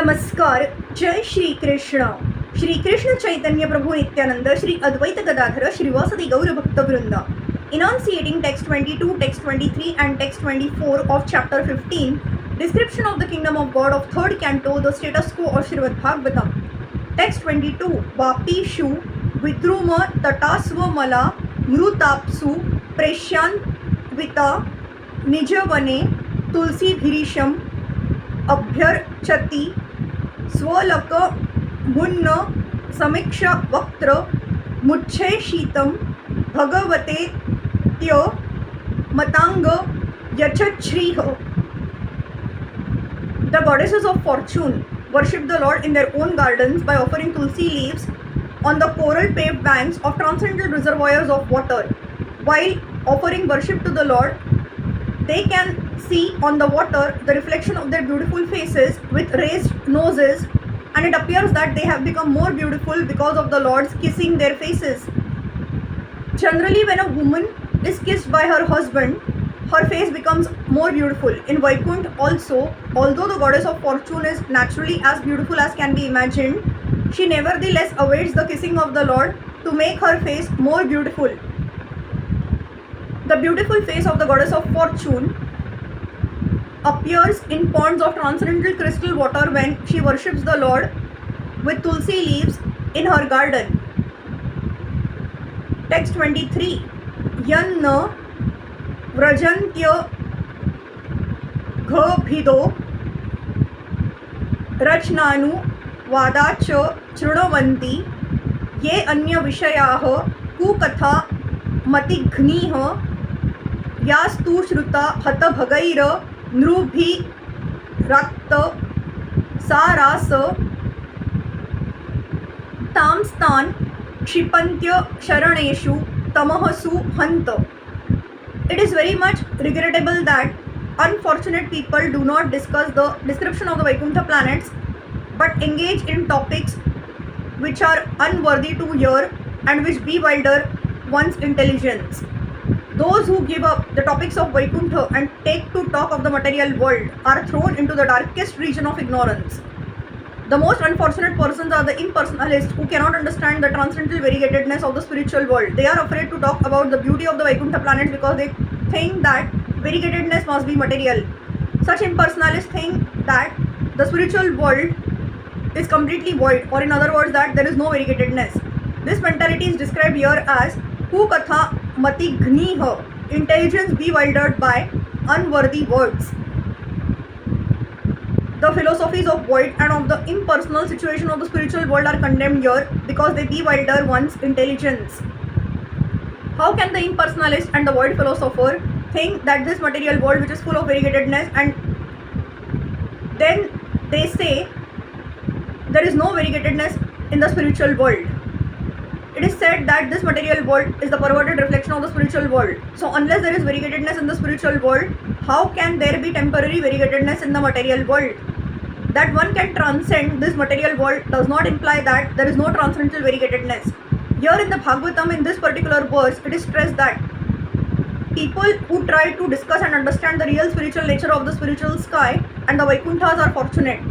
नमस्कार. जय श्री कृष्ण. श्री कृष्ण चैतन्य प्रभु नित्यानंद, श्री अद्वैत गदाधर, श्रीवासदि गौर भक्तवृंद. Enunciating text 22, text 23 and text 24 of chapter 15, description of the kingdom of God of third canto, the status quo of Srimad Bhagavatam. Text 22. Vapishu vidruma tatasvamala mrutapsu preshyantvita nijavane tulsi bhirisham अभ्यर्चति स्वलक मुन्न समीक्ष वक्त्र मुच्छेषितं भगवते त्य मतांग यच्छ्रीः. The goddesses of fortune worship the Lord in their own gardens by offering tulsi leaves on the coral paved banks of transcendental reservoirs of water. While offering worship to the Lord, they can see on the water the reflection of their beautiful faces with raised noses, and it appears that they have become more beautiful because of the Lord's kissing their faces. Generally, when a woman is kissed by her husband, her face becomes more beautiful. In Vaikuntha also, although the goddess of fortune is naturally as beautiful as can be imagined, she nevertheless awaits the kissing of the Lord to make her face more beautiful. The beautiful face of the goddess of fortune appears in ponds of transcendental crystal water when she worships the Lord with tulsi leaves in her garden. Text 23. Yanna vrajantya ghabhido rachnanu vadacha chrunavanti ye anya vishayah kukatha matighnih यास्तु श्रुता हतभगैर नृभिरक्त सारास तांस्तान क्षिपन्त्य शरणेषु तमहसु हन्त. It is very much regrettable that unfortunate people do not discuss the description of the Vaikuntha planets but engage in topics which are unworthy to hear and which bewilder one's intelligence. Those who give up the topics of Vaikuntha and take to talk of the material world are thrown into the darkest region of ignorance. The most unfortunate persons are the impersonalists who cannot understand the transcendental variegatedness of the spiritual world. They are afraid to talk about the beauty of the Vaikuntha planets because they think that variegatedness must be material. Such impersonalists think that the spiritual world is completely void, or in other words that there is no variegatedness. This mentality is described here as Kukatha Matighnih, intelligence bewildered by unworthy words. The philosophies of void and of the impersonal situation of the spiritual world are condemned here because they bewilder one's intelligence. How can the impersonalist and the void philosopher think that this material world which is full of variegatedness, and then they say there is no variegatedness in the spiritual world? It is said that this material world is the perverted reflection of the spiritual world. So unless there is variegatedness in the spiritual world, how can there be temporary variegatedness in the material world? That one can transcend this material world does not imply that there is no transcendental variegatedness. Here in the Bhagavatam, in this particular verse, it is stressed that people who try to discuss and understand the real spiritual nature of the spiritual sky and the Vaikunthas are fortunate.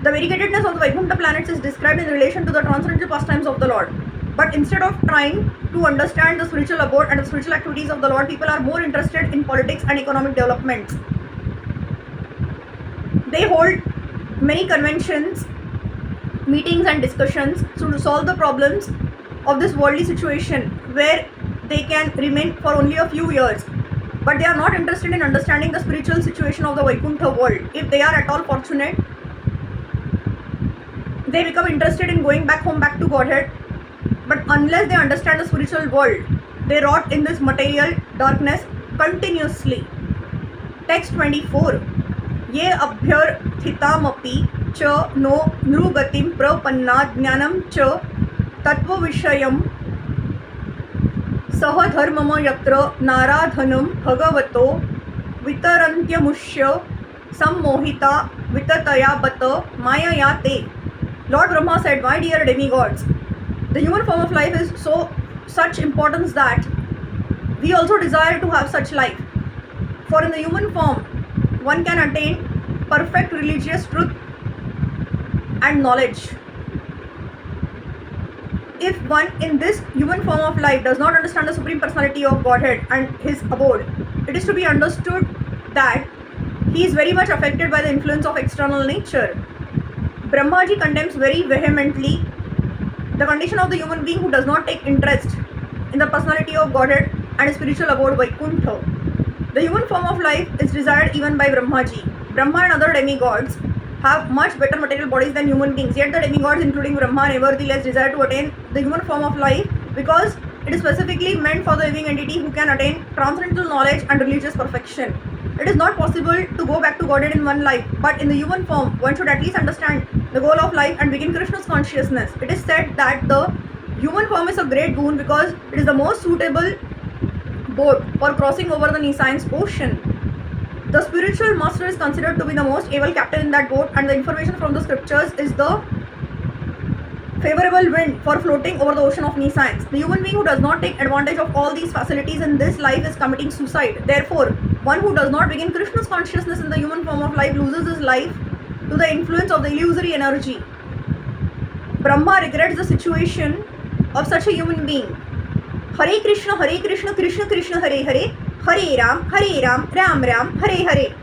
The variegatedness of the Vaikuntha planets is described in relation to the transcendental pastimes of the Lord. But instead of trying to understand the spiritual abode and the spiritual activities of the Lord, people are more interested in politics and economic developments. They hold many conventions, meetings and discussions to solve the problems of this worldly situation where they can remain for only a few years. But they are not interested in understanding the spiritual situation of the Vaikuntha world. If they are at all fortunate, they become interested in going back home, back to Godhead. But unless they understand the spiritual world, they rot in this material darkness continuously. Text 24. Ye abhyarthitamapi cha no nrugatim prapanna jnanam cha tattva vishayam sahadharmama yatra naradhanam bhagavato vitarantyamushya sammohita vitataya bata mayaya te. Lord Brahma said, my dear demigods, the human form of life is such importance that we also desire to have such life. For in the human form, one can attain perfect religious truth and knowledge. If one in this human form of life does not understand the Supreme Personality of Godhead and his abode, it is to be understood that he is very much affected by the influence of external nature. Brahmaji condemns very vehemently the condition of the human being who does not take interest in the personality of Godhead and his spiritual abode Vaikuntha. The human form of life is desired even by Brahmaji. Brahma and other demigods have much better material bodies than human beings, yet the demigods including Brahma nevertheless desire to attain the human form of life because it is specifically meant for the living entity who can attain transcendental knowledge and religious perfection. It is not possible to go back to Godhead in one life, but in the human form, one should at least understand the goal of life and begin Krishna's consciousness. It is said that the human form is a great boon because it is the most suitable boat for crossing over the Nissan's ocean. The spiritual master is considered to be the most able captain in that boat, and the information from the scriptures is the favorable wind for floating over the ocean of Nissan. The human being who does not take advantage of all these facilities in this life is committing suicide. Therefore, one who does not begin Krishna's consciousness in the human form of life loses his life to the influence of the illusory energy. Brahma regrets the situation of such a human being. Hare Krishna, Krishna Krishna, Hare Hare, Hare Ram, Ram Ram, Hare Hare.